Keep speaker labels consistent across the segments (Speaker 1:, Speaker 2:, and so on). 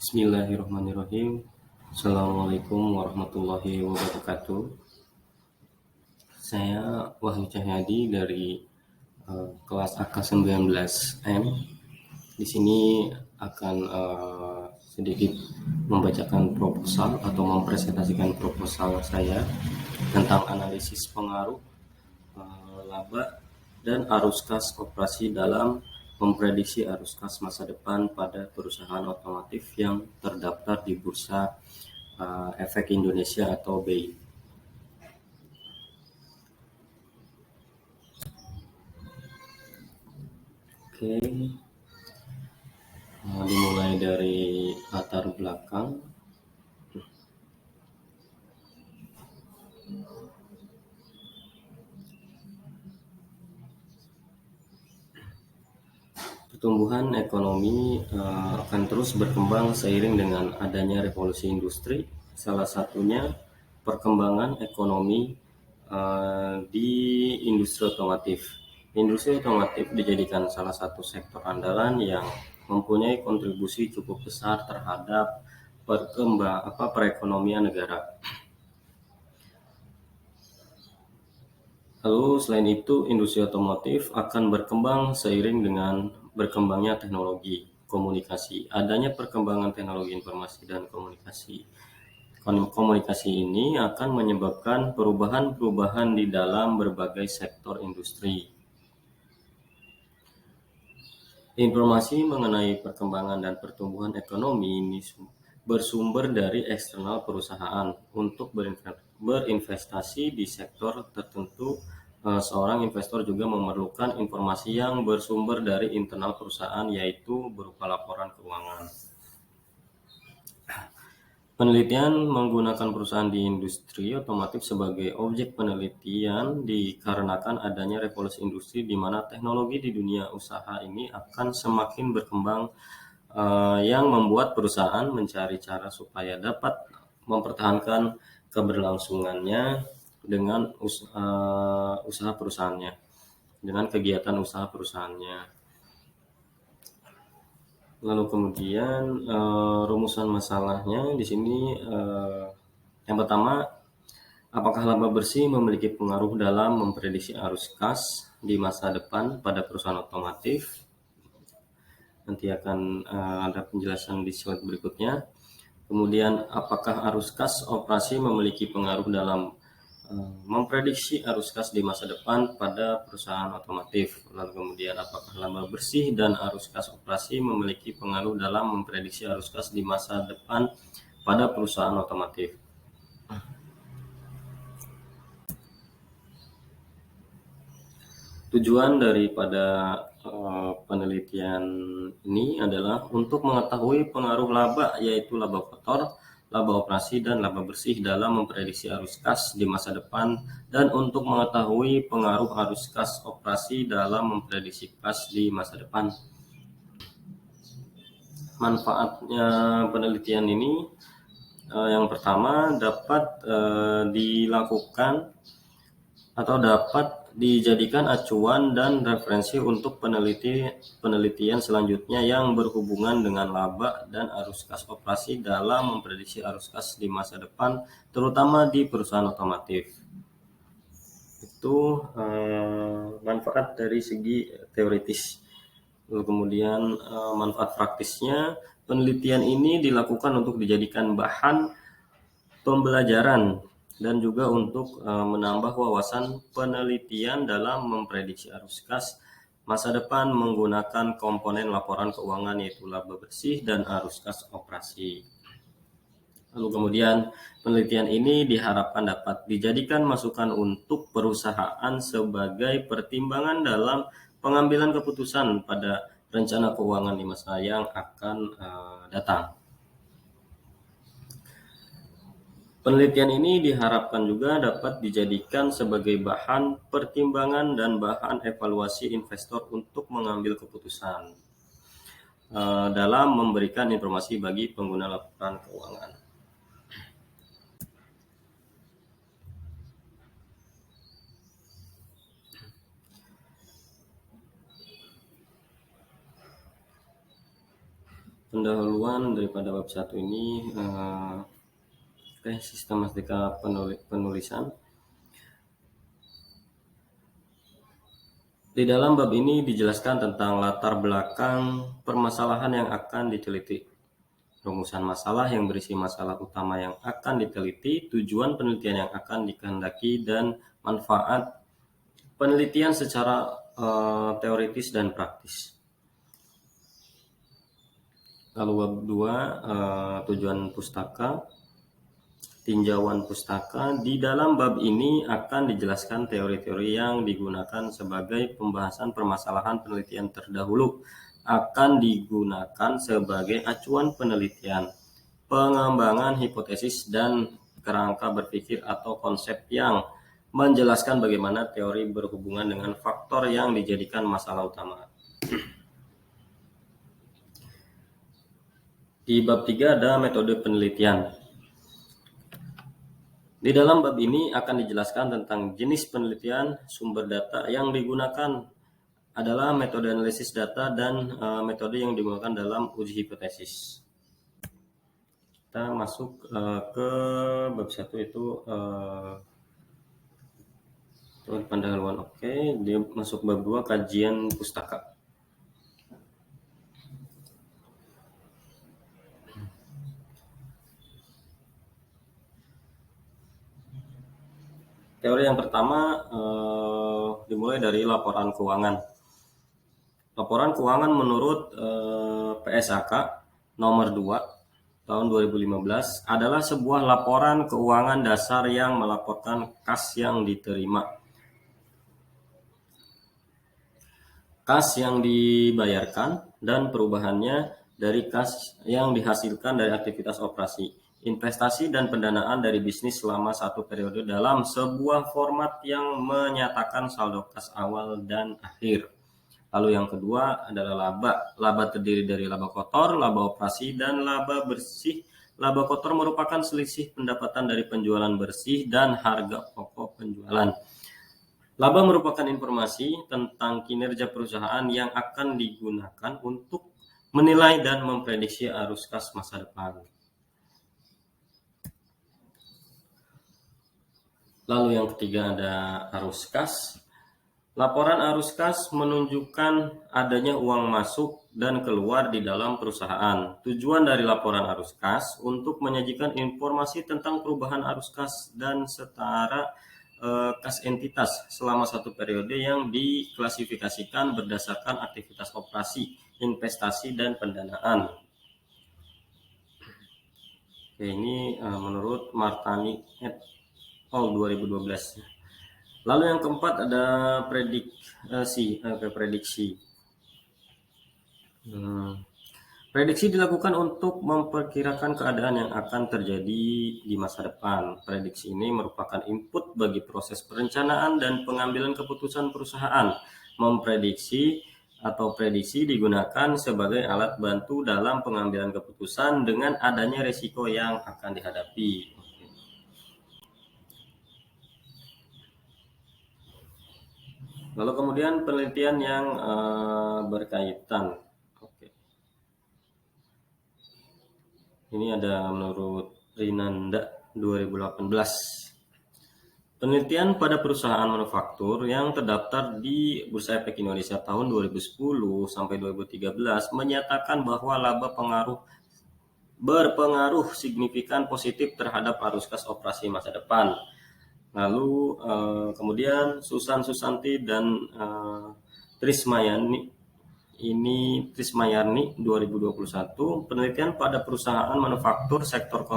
Speaker 1: Bismillahirrahmanirrahim. Assalamualaikum warahmatullahi wabarakatuh. Saya Wahyu Cahyadi dari kelas AK19M. Di sini akan sedikit membacakan proposal atau mempresentasikan proposal saya tentang analisis pengaruh laba dan arus kas operasi dalam memprediksi arus kas masa depan pada perusahaan otomotif yang terdaftar di Bursa Efek Indonesia atau BI. Oke, dimulai dari latar belakang. Pertumbuhan ekonomi akan terus berkembang seiring dengan adanya revolusi industri. Salah satunya perkembangan ekonomi di industri otomotif. Industri otomotif dijadikan salah satu sektor andalan yang mempunyai kontribusi cukup besar terhadap perekonomian negara. Lalu selain itu, industri otomotif akan berkembang seiring dengan berkembangnya teknologi komunikasi. Adanya perkembangan teknologi informasi dan komunikasi. Komunikasi ini akan menyebabkan perubahan-perubahan di dalam berbagai sektor industri. Informasi mengenai perkembangan dan pertumbuhan ekonomi ini bersumber dari eksternal perusahaan. Untuk berinvestasi di sektor tertentu, seorang investor juga memerlukan informasi yang bersumber dari internal perusahaan, yaitu berupa laporan keuangan. Penelitian menggunakan perusahaan di industri otomotif sebagai objek penelitian dikarenakan adanya revolusi industri di mana teknologi di dunia usaha ini akan semakin berkembang, yang membuat perusahaan mencari cara supaya dapat mempertahankan keberlangsungannya dengan usaha perusahaannya, dengan kegiatan usaha perusahaannya. Lalu kemudian rumusan masalahnya di sini, yang pertama, apakah laba bersih memiliki pengaruh dalam memprediksi arus kas di masa depan pada perusahaan otomotif? Nanti akan ada penjelasan di slide berikutnya. Kemudian, apakah arus kas operasi memiliki pengaruh dalam memprediksi arus kas di masa depan pada perusahaan otomotif? Lalu kemudian, apakah laba bersih dan arus kas operasi memiliki pengaruh dalam memprediksi arus kas di masa depan pada perusahaan otomotif? Tujuan daripada penelitian ini adalah untuk mengetahui pengaruh laba, yaitu laba kotor, laba operasi, dan laba bersih dalam memprediksi arus kas di masa depan, dan untuk mengetahui pengaruh arus kas operasi dalam memprediksi kas di masa depan. Manfaatnya penelitian ini, yang pertama, dapat dilakukan atau dapat dijadikan acuan dan referensi untuk penelitian selanjutnya yang berhubungan dengan laba dan arus kas operasi dalam memprediksi arus kas di masa depan, terutama di perusahaan otomotif. Itu manfaat dari segi teoritis. Lalu kemudian manfaat praktisnya, penelitian ini dilakukan untuk dijadikan bahan pembelajaran dan juga untuk menambah wawasan penelitian dalam memprediksi arus kas masa depan menggunakan komponen laporan keuangan, yaitu laba bersih dan arus kas operasi. Lalu kemudian penelitian ini diharapkan dapat dijadikan masukan untuk perusahaan sebagai pertimbangan dalam pengambilan keputusan pada rencana keuangan di masa yang akan datang. Penelitian ini diharapkan juga dapat dijadikan sebagai bahan pertimbangan dan bahan evaluasi investor untuk mengambil keputusan dalam memberikan informasi bagi pengguna laporan keuangan. pendahuluan daripada bab 1 ini sistematika penulisan. Di dalam bab ini dijelaskan tentang latar belakang permasalahan yang akan diteliti, rumusan masalah yang berisi masalah utama yang akan diteliti, tujuan penelitian yang akan dikehendaki, dan manfaat penelitian secara teoritis dan praktis. Lalu bab 2, tujuan pustaka, tinjauan pustaka. Di dalam bab ini akan dijelaskan teori-teori yang digunakan sebagai pembahasan permasalahan penelitian terdahulu, akan digunakan sebagai acuan penelitian, pengembangan hipotesis, dan kerangka berpikir atau konsep yang menjelaskan bagaimana teori berhubungan dengan faktor yang dijadikan masalah utama. Di bab 3 ada metode penelitian. Di dalam bab ini akan dijelaskan tentang jenis penelitian, sumber data yang digunakan adalah metode analisis data, dan metode yang digunakan dalam uji hipotesis. Kita masuk ke bab 1 itu pendahuluan. Oke, dia masuk bab 2, kajian pustaka. Teori yang pertama dimulai dari laporan keuangan. Laporan keuangan menurut PSAK nomor 2 tahun 2015 adalah sebuah laporan keuangan dasar yang melaporkan kas yang diterima, kas yang dibayarkan, dan perubahannya dari kas yang dihasilkan dari aktivitas operasi, investasi, dan pendanaan dari bisnis selama satu periode dalam sebuah format yang menyatakan saldo kas awal dan akhir. Lalu yang kedua adalah laba. Laba terdiri dari laba kotor, laba operasi, dan laba bersih. Laba kotor merupakan selisih pendapatan dari penjualan bersih dan harga pokok penjualan. Laba merupakan informasi tentang kinerja perusahaan yang akan digunakan untuk menilai dan memprediksi arus kas masa depan. Lalu yang ketiga ada arus kas. Laporan arus kas menunjukkan adanya uang masuk dan keluar di dalam perusahaan. Tujuan dari laporan arus kas untuk menyajikan informasi tentang perubahan arus kas dan setara kas entitas selama satu periode yang diklasifikasikan berdasarkan aktivitas operasi, investasi, dan pendanaan. Oke, ini menurut Martani et al. 2012. Lalu yang keempat ada prediksi. Prediksi dilakukan untuk memperkirakan keadaan yang akan terjadi di masa depan. Prediksi ini merupakan input bagi proses perencanaan dan pengambilan keputusan perusahaan. Memprediksi atau prediksi digunakan sebagai alat bantu dalam pengambilan keputusan dengan adanya risiko yang akan dihadapi. Lalu kemudian penelitian yang berkaitan. Ini ada menurut Rinanda 2018. Penelitian pada perusahaan manufaktur yang terdaftar di Bursa Efek Indonesia tahun 2010 sampai 2013 menyatakan bahwa laba berpengaruh signifikan positif terhadap arus kas operasi masa depan. Lalu kemudian Susan Susanti dan Trismayarni 2021, penelitian pada perusahaan manufaktur sektor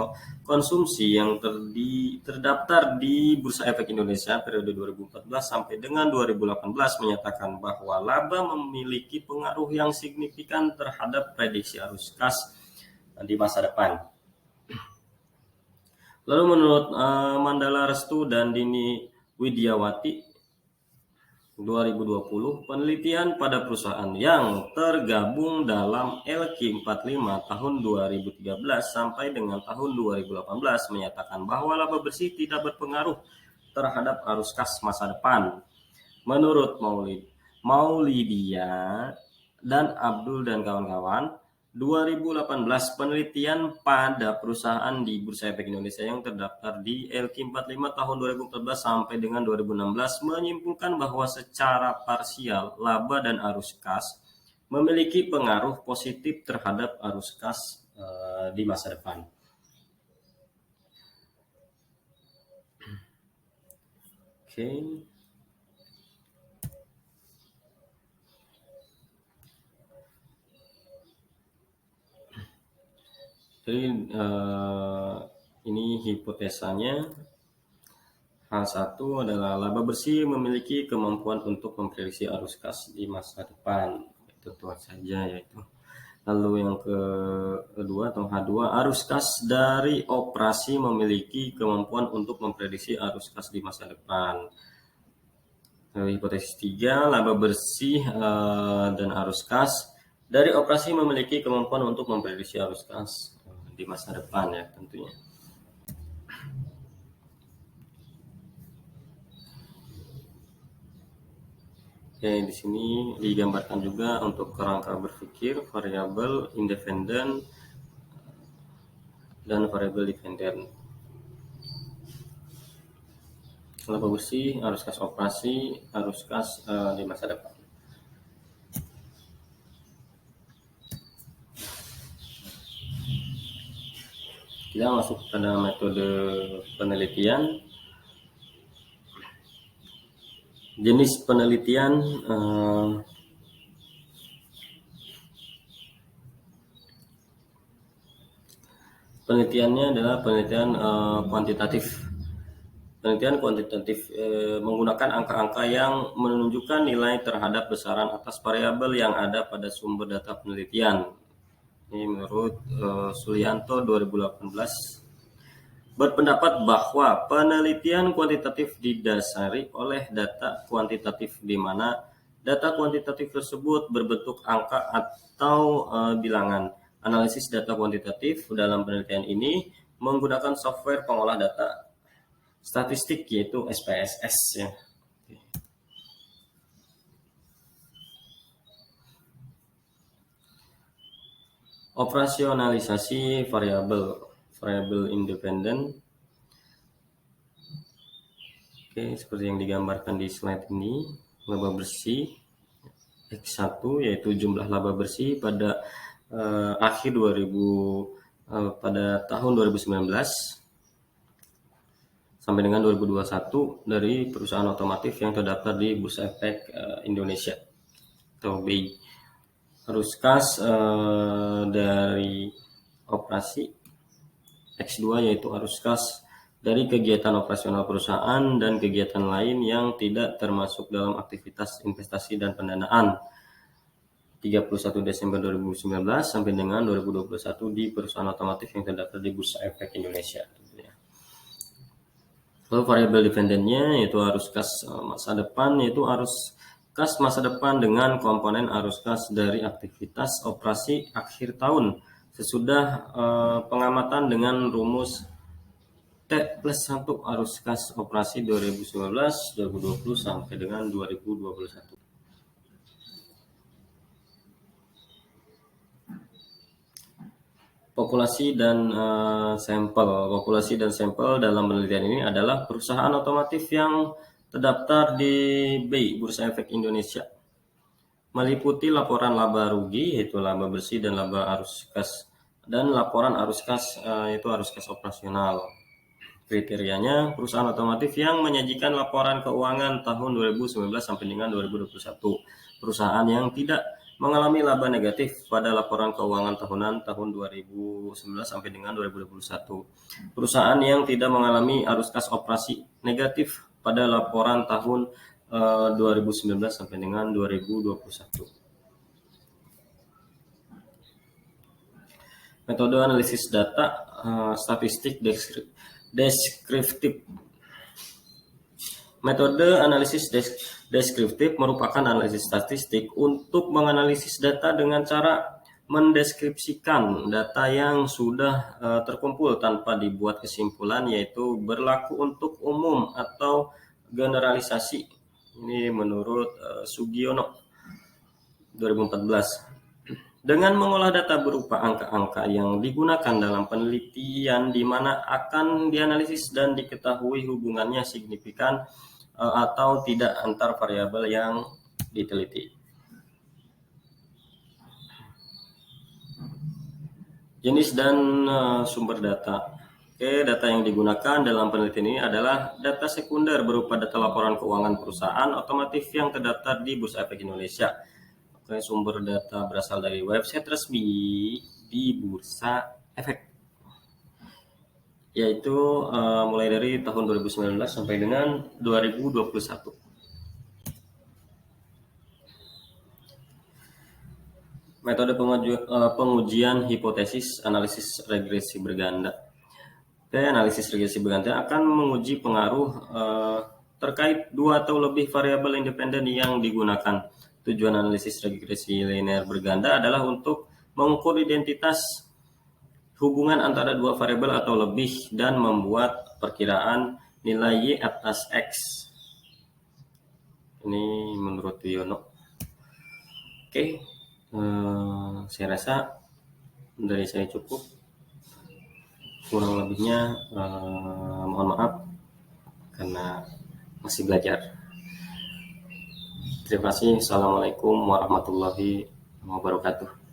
Speaker 1: konsumsi yang terdaftar di Bursa Efek Indonesia periode 2014 sampai dengan 2018 menyatakan bahwa laba memiliki pengaruh yang signifikan terhadap prediksi arus kas di masa depan. Lalu menurut Mandala Restu dan Dini Widiawati 2020, penelitian pada perusahaan yang tergabung dalam LQ45 tahun 2013 sampai dengan tahun 2018 menyatakan bahwa laba bersih tidak berpengaruh terhadap arus kas masa depan. Menurut Maulidia dan Abdul dan kawan-kawan, 2018, penelitian pada perusahaan di Bursa Efek Indonesia yang terdaftar di LQ45 tahun 2014 sampai dengan 2016 menyimpulkan bahwa secara parsial laba dan arus kas memiliki pengaruh positif terhadap arus kas di masa depan. Oke. Jadi ini hipotesanya. H1 adalah laba bersih memiliki kemampuan untuk memprediksi arus kas di masa depan. Itu tuh saja yaitu. Lalu yang kedua atau H2, arus kas dari operasi memiliki kemampuan untuk memprediksi arus kas di masa depan. Lalu hipotesis 3, laba bersih dan arus kas dari operasi memiliki kemampuan untuk memprediksi arus kas di masa depan ya tentunya. Oke, di sini digambarkan juga untuk kerangka berpikir variabel independen dan variabel dependen. Laba bersih, arus kas operasi, arus kas di masa depan. Kita masuk pada metode penelitian. Jenis penelitian penelitiannya adalah penelitian kuantitatif. Penelitian kuantitatif menggunakan angka-angka yang menunjukkan nilai terhadap besaran atas variabel yang ada pada sumber data penelitian. Ini menurut Sulianto 2018 berpendapat bahwa penelitian kuantitatif didasari oleh data kuantitatif di mana data kuantitatif tersebut berbentuk angka atau bilangan. Analisis data kuantitatif dalam penelitian ini menggunakan software pengolah data statistik yaitu SPSS ya. Operasionalisasi variabel independen. Oke, seperti yang digambarkan di slide ini, laba bersih X1 yaitu jumlah laba bersih pada akhir pada tahun 2019 sampai dengan 2021 dari perusahaan otomotif yang terdaftar di Bursa Efek Indonesia atau BI. Arus kas dari operasi X2 yaitu arus kas dari kegiatan operasional perusahaan dan kegiatan lain yang tidak termasuk dalam aktivitas investasi dan pendanaan 31 Desember 2019 sampai dengan 2021 di perusahaan otomotif yang terdaftar di Bursa Efek Indonesia. Lalu variabel dependennya yaitu arus kas masa depan, yaitu arus kas masa depan dengan komponen arus kas dari aktivitas operasi akhir tahun sesudah pengamatan dengan rumus T+1 arus kas operasi 2019, 2020 sampai dengan 2021. Populasi dan sampel. Populasi dan sampel dalam penelitian ini adalah perusahaan otomotif yang terdaftar di BI Bursa Efek Indonesia. Meliputi laporan laba rugi yaitu laba bersih dan laba arus kas dan laporan arus kas yaitu arus kas operasional. Kriterianya perusahaan otomotif yang menyajikan laporan keuangan tahun 2019 sampai dengan 2021. Perusahaan yang tidak mengalami laba negatif pada laporan keuangan tahunan tahun 2019 sampai dengan 2021. Perusahaan yang tidak mengalami arus kas operasi negatif pada laporan tahun 2019 sampai dengan 2021. Metode analisis data statistik deskriptif. Metode analisis deskriptif merupakan analisis statistik untuk menganalisis data dengan cara mendeskripsikan data yang sudah terkumpul tanpa dibuat kesimpulan, yaitu berlaku untuk umum atau generalisasi. Ini menurut Sugiono 2014. Dengan mengolah data berupa angka-angka yang digunakan dalam penelitian di mana akan dianalisis dan diketahui hubungannya signifikan atau tidak antar variabel yang diteliti. Jenis dan sumber data. Oke, data yang digunakan dalam penelitian ini adalah data sekunder berupa data laporan keuangan perusahaan otomotif yang terdaftar di Bursa Efek Indonesia. Oke, sumber data berasal dari website resmi di Bursa Efek, yaitu mulai dari tahun 2019 sampai dengan 2021. Metode pengujian hipotesis analisis regresi berganda. Analisis regresi berganda akan menguji pengaruh terkait dua atau lebih variabel independen yang digunakan. Tujuan analisis regresi linear berganda adalah untuk mengukur identitas hubungan antara dua variabel atau lebih dan membuat perkiraan nilai Y atas X. Ini menurut Yono. Oke, saya rasa dari saya cukup. Kurang lebihnya mohon maaf karena masih belajar. Terima kasih. Assalamualaikum warahmatullahi wabarakatuh.